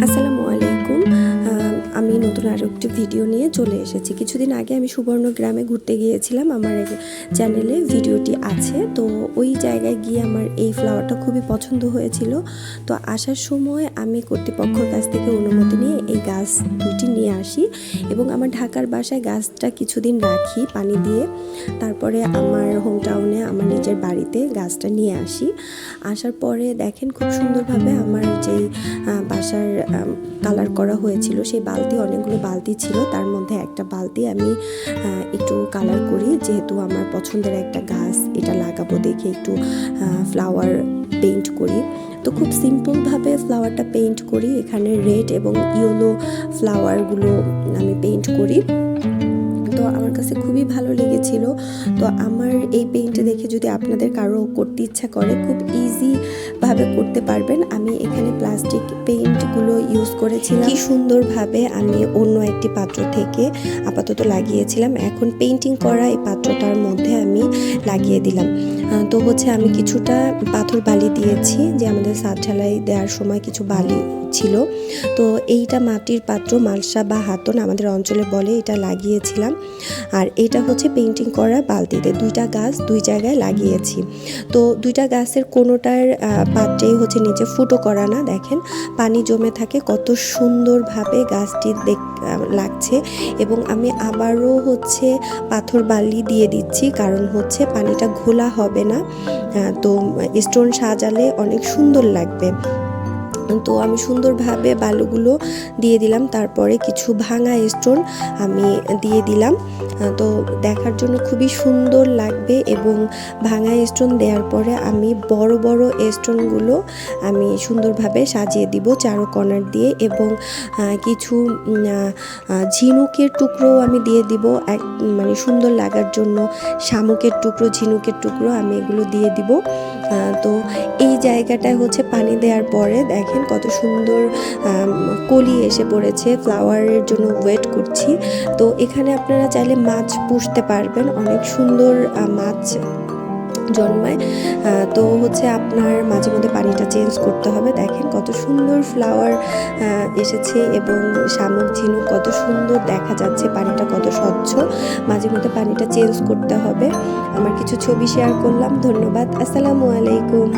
আসসালামু আলাইকুম। আমি নতুন আরও একটি ভিডিও নিয়ে চলে এসেছি। কিছুদিন আগে আমি সুবর্ণগ্রামে ঘুরতে গিয়েছিলাম। আমার চ্যানেলে ভিডিওটি আছে। তো ওই জায়গায় গিয়ে আমার এই ফ্লাওয়ারটা খুবই পছন্দ হয়েছিল। তো আসার সময় আমি কর্তৃপক্ষের কাছ থেকে অনুমতি নিয়ে এই গাছ দুইটি নিয়ে আসি এবং আমার ঢাকার বাসায় গাছটা কিছুদিন রাখি পানি দিয়ে। তারপরে আমার হোম টাউনে আমার নিজের বাড়িতে গাছটা নিয়ে আসি। আসার পরে দেখেন খুব সুন্দরভাবে আমার যেই বাসার কালার করা হয়েছিল সেই বালতি, অনেকগুলো বালতি ছিল, তার মধ্যে একটা বালতি আমি একটু কালার করি, যেহেতু আমার পছন্দের একটা গাছ, এটা লাগাবো দেখে একটু ফ্লাওয়ার পেইন্ট করি। তো খুব সিম্পলভাবে ফ্লাওয়ারটা পেইন্ট করি। এখানে রেড এবং ইয়েলো ফ্লাওয়ারগুলো আমি পেইন্ট করি। তো আমার কাছে খুবই ভালো লেগেছিল। তো আমার এই পেইন্ট দেখে যদি আপনাদের কারো করতে ইচ্ছা করে, খুব ইজিভাবে করতে পারবেন। আমি এখানে প্লাস্টিক পেইন্টগুলো ইউজ করেছিলাম। কি সুন্দরভাবে আমি অন্য একটি পাত্র থেকে আপাতত লাগিয়েছিলাম। এখন পেইন্টিং করা এই পাত্রটার মধ্যে আমি লাগিয়ে দিলাম। তো আমি কিছুটা পাথর বালি দিয়েছি, যে আমাদের ছাদ ঢালাই দেওয়ার সময় কিছু বালি ছিল। তো এইটা মাটির পাত্র, মালসা বা হাতন আমাদের অঞ্চলে বলে, এটা লাগিয়েছিলাম। আর এটা পেইন্টিং করা বালতিতে দুইটা গাছ দুই জায়গায় লাগিয়েছি। তো দুইটা গাছের কোনোটার পাত্রেই নিচে ফুটো করা না, দেখেন পানি জমে থাকে, কত সুন্দরভাবে গাছটি লাগছে। এবং আমি আবারও পাথর বালি দিয়ে দিচ্ছি, কারণ পানিটা ঘোলা হবে না, তো স্টোন সাজালে অনেক সুন্দর লাগবে। তো আমি সুন্দরভাবে বালুগুলো দিয়ে দিলাম, তারপরে কিছু ভাঙা স্টোন আমি দিয়ে দিলাম। তো দেখার জন্য খুবই সুন্দর লাগবে। এবং ভাঙা স্টোন দেওয়ার পরে আমি বড় বড় স্টোনগুলো আমি সুন্দরভাবে সাজিয়ে দিব চারো কর্নার দিয়ে। এবং কিছু ঝিনুকের টুকরো আমি দিয়ে দিব, সুন্দর লাগার জন্য শামুকের টুকরো, ঝিনুকের টুকরো আমি এগুলো দিয়ে দিব। তো এই জায়গাটায় পানি দেওয়ার পরে দেখেন কত সুন্দর কলি এসে পড়েছে, ফ্লাওয়ারের জন্য ওয়েট করছি। তো এখানে আপনারা চাইলে মাছ পুষতে পারবেন, অনেক সুন্দর মাছ জন্মায়। তো আপনার মাঝে মধ্যে পানিটা চেঞ্জ করতে হবে। দেখেন কত সুন্দর ফ্লাওয়ার এসেছে এবং শামুক, ঝিনুক কত সুন্দর দেখা যাচ্ছে, পানিটা কত স্বচ্ছ। মাঝে মধ্যে পানিটা চেঞ্জ করতে হবে। আমার কিছু ছবি শেয়ার করলাম। ধন্যবাদ। আসসালামু আলাইকুম।